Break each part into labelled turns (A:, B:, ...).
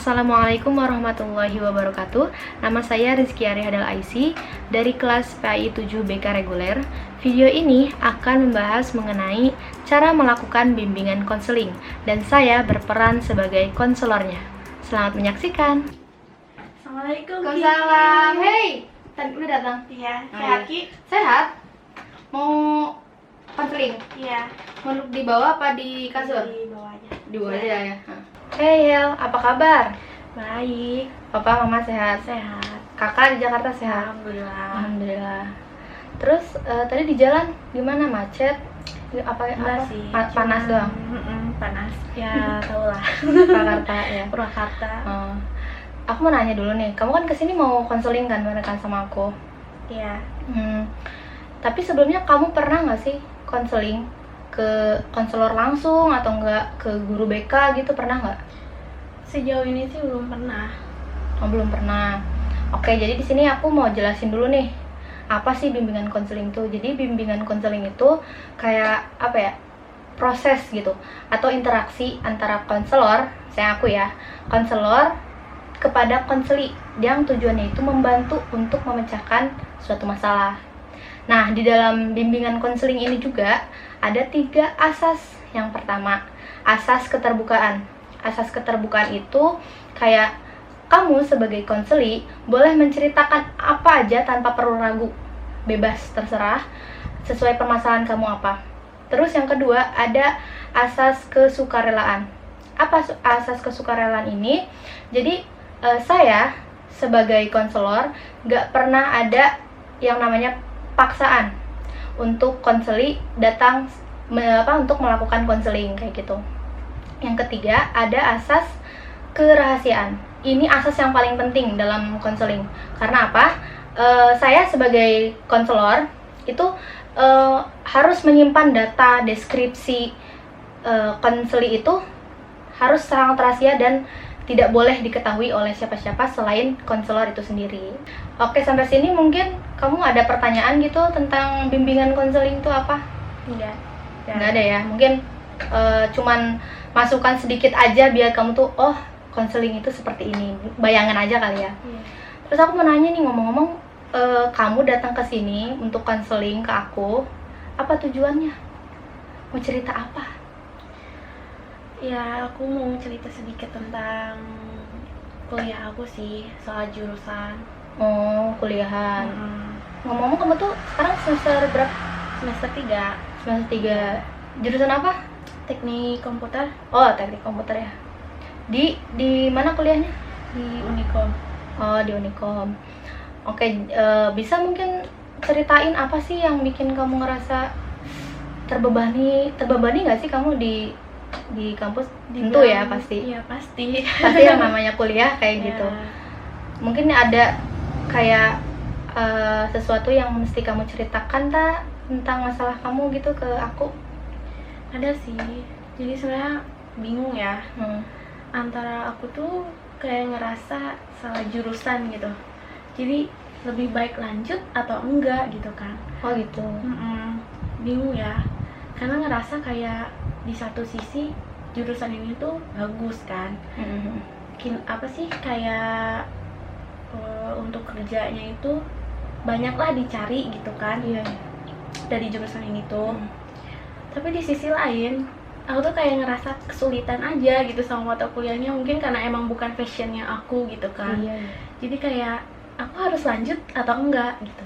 A: Assalamualaikum warahmatullahi wabarakatuh. Nama saya Rizky Arihadal Aisy dari kelas PAI 7 BK reguler. Video ini akan membahas mengenai cara melakukan bimbingan konseling dan saya berperan sebagai konselornya. Selamat menyaksikan.
B: Assalamualaikum.
A: Waalaikumsalam. Hey, tadi udah datang?
B: Iya,
A: Oh,
B: sehat
A: iya.
B: Ki?
A: Sehat? Mau konseling?
B: Iya.
A: Mau duduk di bawah apa di kasur?
B: Di bawah aja.
A: Di bawah aja ya. Hey Yel, apa kabar?
B: Baik,
A: Papa, mama sehat?
B: sehat.
A: Kakak di Jakarta sehat?
B: Alhamdulillah.
A: Alhamdulillah. Terus tadi di jalan gimana, macet?
B: Enggak sih.
A: Panas doang.
B: Panas. Ya, tau lah.
A: Jakarta ya.
B: Purwakarta.
A: Oh. Aku mau nanya dulu nih, kamu kan kesini mau konseling kan bareng sama aku?
B: Iya.
A: Tapi sebelumnya kamu pernah nggak sih konseling ke konselor langsung atau enggak ke guru BK gitu, pernah nggak?
B: Sejauh ini sih belum pernah.
A: Oh, belum pernah. Oke, jadi di sini aku mau jelasin dulu nih, apa sih bimbingan konseling itu. Jadi bimbingan konseling itu kayak apa ya? Proses gitu atau interaksi antara konselor, konselor kepada konseli yang tujuannya itu membantu untuk memecahkan suatu masalah. Nah, di dalam bimbingan konseling ini juga ada 3 asas. Yang pertama, asas keterbukaan. Asas keterbukaan itu kayak kamu sebagai konseli boleh menceritakan apa aja tanpa perlu ragu. Bebas, terserah, sesuai permasalahan kamu apa. Terus yang kedua, ada asas kesukarelaan. Apa asas kesukarelaan ini? Jadi, saya sebagai konselor gak pernah ada yang namanya paksaan untuk konseli datang untuk melakukan konseling kayak gitu. Yang ketiga, ada asas kerahasiaan. Ini asas yang paling penting dalam konseling. Karena apa? Saya sebagai konselor itu harus menyimpan data deskripsi konseli itu harus sangat rahasia dan tidak boleh diketahui oleh siapa-siapa selain konselor itu sendiri. Oke, sampai sini mungkin kamu ada pertanyaan gitu tentang bimbingan konseling itu apa?
B: Enggak.
A: Nggak ada ya? Mungkin cuman masukan sedikit aja biar kamu tuh, oh, konseling itu seperti ini. Bayangan aja kali ya.
B: Iya.
A: Terus aku mau nanya nih, ngomong-ngomong, kamu datang ke sini untuk konseling ke aku, apa tujuannya? Mau cerita apa?
B: Ya, aku mau cerita sedikit tentang kuliah aku sih, soal jurusan.
A: Oh, kuliahan. Ngomong-ngomong, kamu tuh sekarang semester berapa?
B: Semester 3,
A: Semester 3. Jurusan apa?
B: teknik komputer
A: Oh, teknik komputer ya. Di mana kuliahnya?
B: di Unikom.
A: Oh, di Unikom. Oke, bisa mungkin ceritain apa sih yang bikin kamu ngerasa terbebani nggak sih kamu di kampus? Tentu ya, pasti.
B: Iya, pasti.
A: Pasti yang namanya kuliah kayak
B: Ya,
A: gitu. Mungkin ada kayak sesuatu yang mesti kamu ceritakan tentang masalah kamu gitu ke aku.
B: ada sih. Jadi sebenarnya bingung ya. Antara aku tuh kayak ngerasa salah jurusan gitu. Jadi lebih baik lanjut atau enggak gitu kan.
A: Oh gitu.
B: Bingung ya. Karena ngerasa kayak di satu sisi jurusan ini tuh bagus kan. Apa sih kayak untuk kerjanya itu banyaklah dicari gitu kan.
A: Iya.
B: Dari jurusan ini tuh. Tapi di sisi lain aku tuh kayak ngerasa kesulitan aja gitu sama mata kuliahnya, mungkin karena emang bukan passionnya aku gitu kan.
A: Iya.
B: Jadi kayak aku harus lanjut atau enggak gitu.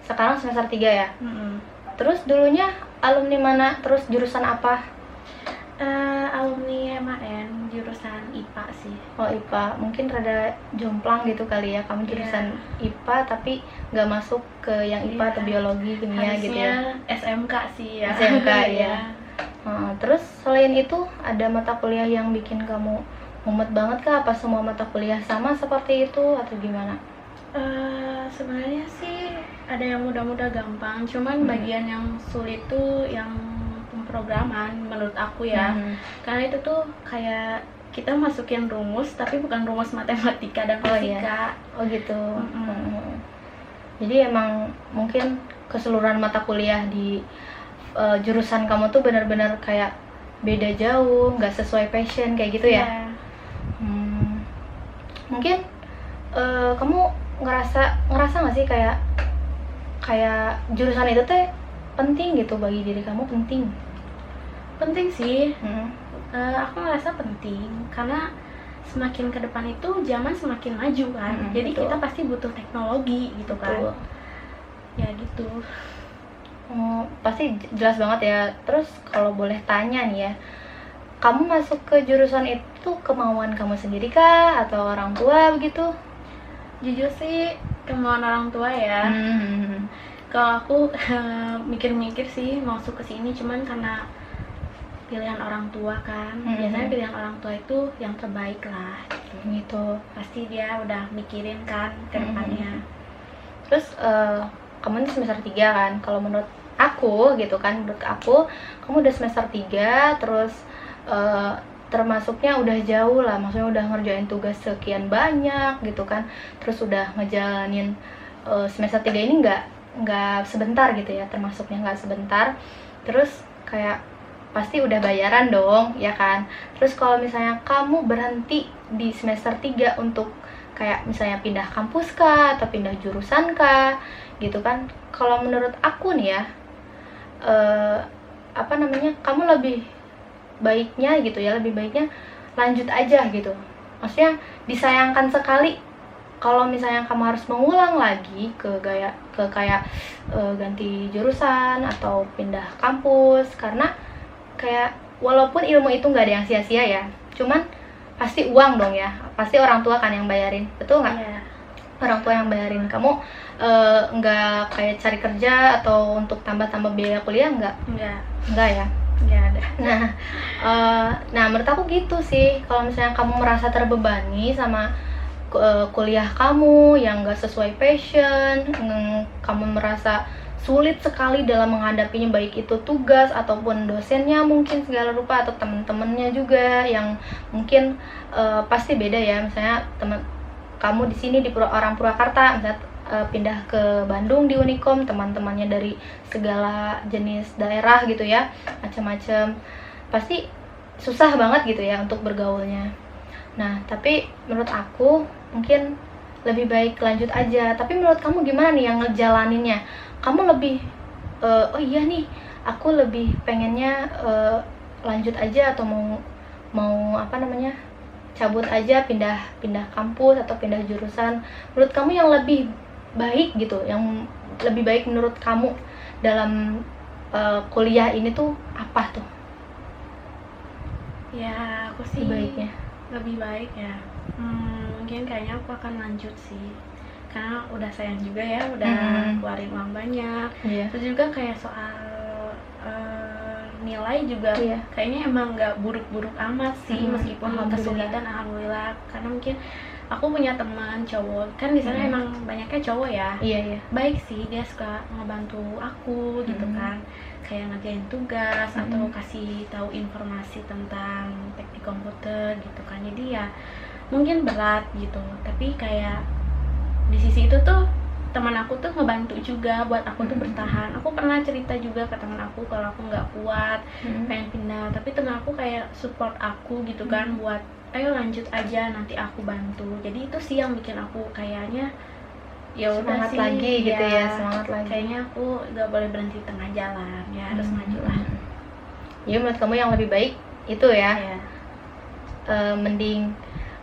A: Sekarang semester 3 ya. Terus dulunya alumni mana? Terus jurusan apa?
B: Alumni MAN jurusan IPA sih.
A: Oh, IPA. Mungkin rada jomplang gitu kali ya. Kamu jurusan IPA tapi nggak masuk ke yang IPA atau biologi, kimia gitu ya.
B: Harusnya SMK sih ya.
A: SMK ya. Terus selain itu ada mata kuliah yang bikin kamu mumet banget kah? Apa semua mata kuliah sama seperti itu atau gimana?
B: Sebenarnya sih ada yang mudah-mudah gampang, cuman bagian yang sulit tuh yang pemrograman menurut aku ya. Karena itu tuh kayak kita masukin rumus tapi bukan rumus matematika dan fisika.
A: Oh gitu. Jadi emang mungkin keseluruhan mata kuliah di jurusan kamu tuh benar-benar kayak beda jauh, nggak sesuai passion kayak gitu ya? mungkin kamu ngerasa nggak sih kayak jurusan itu teh penting gitu bagi diri kamu, penting?
B: Penting sih. Aku ngerasa penting karena semakin ke depan itu zaman semakin maju kan. Jadi
A: betul.
B: kita pasti butuh teknologi gitu
A: Betul.
B: kan. Ya gitu.
A: Pasti jelas banget ya. Terus kalau boleh tanya nih ya, kamu masuk ke jurusan itu kemauan kamu sendiri kah atau orang tua begitu?
B: Jujur sih kemauan orang tua ya. Kalau aku mikir-mikir sih masuk ke sini cuman karena pilihan orang tua kan. Biasanya pilihan orang tua itu yang terbaik lah
A: gitu.
B: Pasti dia udah mikirin kan ke depannya.
A: Terus kamu ini semester 3 kan. Kalau menurut aku gitu kan, menurut aku kamu udah semester 3 terus termasuknya udah jauh lah, maksudnya udah ngerjain tugas sekian banyak gitu kan, terus udah ngejalanin semester 3 ini nggak sebentar gitu ya, termasuknya nggak sebentar, terus kayak pasti udah bayaran dong ya kan. Terus kalau misalnya kamu berhenti di semester 3 untuk kayak misalnya pindah kampus kah atau pindah jurusan kah gitu kan, kalau menurut aku nih ya kamu lebih baiknya gitu ya, lebih baiknya lanjut aja gitu. Maksudnya disayangkan sekali kalau misalnya kamu harus mengulang lagi kayak ganti jurusan atau pindah kampus, karena kayak walaupun ilmu itu nggak ada yang sia-sia ya, cuman pasti uang dong ya, pasti orang tua kan yang bayarin, betul nggak?
B: Iya.
A: Orang tua yang bayarin kamu, nggak kayak cari kerja atau untuk tambah-tambah biaya kuliah, nggak ya.
B: Nggak ada.
A: Nah menurut aku gitu sih, kalau misalnya kamu merasa terbebani sama kuliah kamu yang nggak sesuai passion, kamu merasa sulit sekali dalam menghadapinya, baik itu tugas ataupun dosennya mungkin segala rupa, atau temen-temennya juga yang mungkin pasti beda ya. Misalnya kamu di sini orang Purwakarta, misalnya pindah ke Bandung di Unikom, teman-temannya dari segala jenis daerah gitu ya, macam-macam, pasti susah banget gitu ya untuk bergaulnya. Nah tapi menurut aku mungkin lebih baik lanjut aja. Tapi menurut kamu gimana nih yang ngejalaninnya? Kamu lebih oh iya nih aku lebih pengennya lanjut aja atau mau cabut aja, pindah kampus atau pindah jurusan? Menurut kamu yang lebih baik gitu, yang lebih baik menurut kamu dalam kuliah ini tuh apa tuh?
B: Ya aku sih
A: Baiknya
B: lebih baik ya. Mungkin kayaknya aku akan lanjut sih, karena udah sayang juga ya, udah keluarin uang banyak. Terus juga kayak soal nilai juga kayaknya emang nggak buruk-buruk amat sih, meskipun kesulitan, alhamdulillah. Karena mungkin aku punya teman cowok kan di sana, emang banyaknya cowok ya. Baik sih, dia suka ngebantu aku gitu kan, kayak ngerjain tugas atau kasih tahu informasi tentang teknik komputer gitu kan. Jadi ya mungkin berat gitu, tapi kayak di sisi itu tuh teman aku tuh ngebantu juga buat aku tuh bertahan. Aku pernah cerita juga ke teman aku kalau aku nggak kuat pengen pindah, tapi teman aku kayak support aku gitu kan, buat ayo lanjut aja, nanti aku bantu. Jadi itu sih yang bikin aku kayaknya ya udah sih,
A: lagi gitu ya, semangat lagi.
B: Kayaknya aku nggak boleh berhenti tengah jalan ya, harus maju lah.
A: Ya menurut kamu yang lebih baik itu ya, mending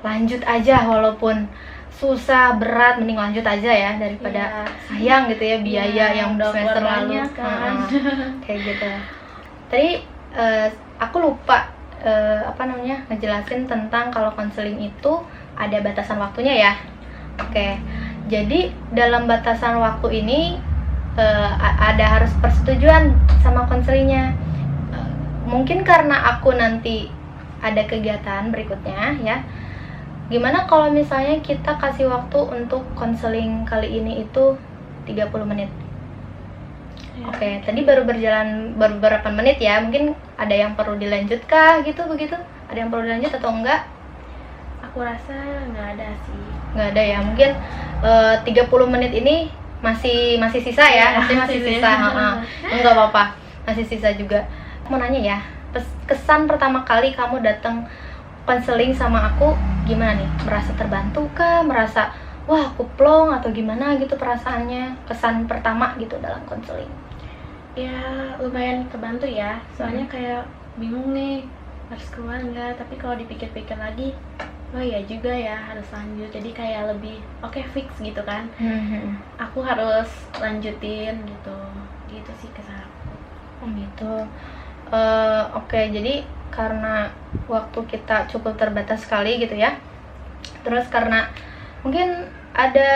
A: lanjut aja walaupun susah berat, mending lanjut aja ya daripada sayang gitu ya biaya yang
B: udah
A: semester lalu
B: kan.
A: kayak gitu. Tadi aku lupa ngejelasin tentang kalau konseling itu ada batasan waktunya ya. Oke. Jadi dalam batasan waktu ini ada harus persetujuan sama konselingnya. Mungkin karena aku nanti ada kegiatan berikutnya ya. Gimana kalau misalnya kita kasih waktu untuk konseling kali ini itu 30 menit? Oke, tadi baru berjalan beberapa menit ya. Mungkin ada yang perlu dilanjut kah gitu begitu? Ada yang perlu dilanjut atau enggak?
B: Aku rasa nggak ada sih.
A: Nggak ada ya. Mungkin 30 menit ini masih sisa ya. Masih sisa. Enggak apa-apa. Masih sisa juga. Mau nanya ya, kesan pertama kali kamu datang konseling sama aku gimana nih? Merasa terbantu kah? Merasa wah aku plong atau gimana gitu perasaannya? Kesan pertama gitu dalam konseling?
B: Ya lumayan kebantu ya, soalnya kayak bingung nih harus keluar nggak, tapi kalau dipikir-pikir lagi oh iya juga ya harus lanjut, jadi kayak lebih oke fix gitu kan, aku harus lanjutin gitu sih kesan aku.
A: Oh gitu. Oke, jadi karena waktu kita cukup terbatas sekali gitu ya. Terus karena mungkin ada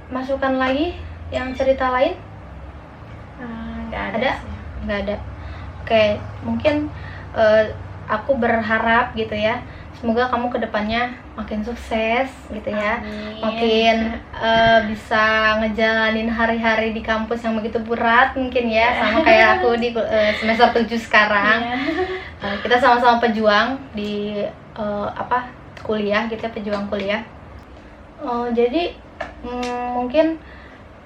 A: masukan lagi yang cerita lain?
B: Nggak
A: Ada?
B: sih.
A: Nggak ada. Oke, mungkin aku berharap gitu ya, semoga kamu kedepannya makin sukses gitu ya.
B: Amin.
A: Makin bisa ngejalanin hari-hari di kampus yang begitu berat mungkin ya, sama kayak aku di semester 7 sekarang. Kita sama-sama pejuang di kuliah gitu ya, pejuang kuliah. Jadi mungkin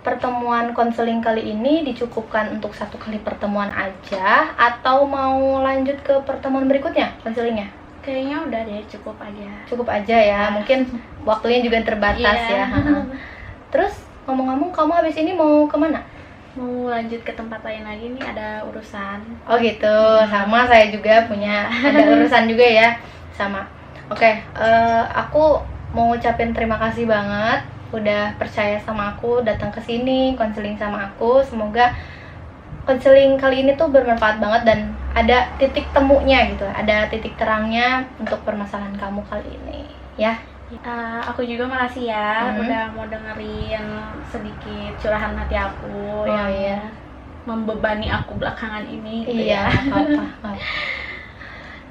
A: pertemuan konseling kali ini dicukupkan untuk 1 kali pertemuan aja, atau mau lanjut ke pertemuan berikutnya konselingnya?
B: Kayaknya udah deh, cukup aja.
A: Cukup aja ya, mungkin waktunya juga terbatas ya. Terus ngomong-ngomong, kamu habis ini mau kemana?
B: Mau lanjut ke tempat lain lagi nih, ada urusan.
A: Oh gitu, sama saya juga punya ada urusan juga ya, sama. Oke, aku mau ngucapin terima kasih banget udah percaya sama aku, datang ke sini konseling sama aku. Semoga konseling kali ini tuh bermanfaat banget dan ada titik temunya gitu, ada titik terangnya untuk permasalahan kamu kali ini ya.
B: Aku juga makasih ya udah mau dengerin sedikit curahan hati aku yang membebani aku belakangan ini gitu
A: iya,
B: ya.
A: apa-apa.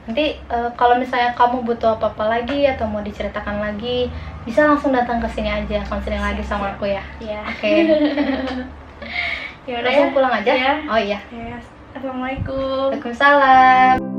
A: Nanti kalau misalnya kamu butuh apa-apa lagi atau mau diceritakan lagi, bisa langsung datang ke sini aja konseling lagi sama aku ya.
B: Iya.
A: Oke.
B: Ya udah
A: Langsung
B: ya.
A: pulang aja?
B: Ya.
A: Oh iya.
B: Ya. Assalamualaikum.
A: Waalaikumsalam.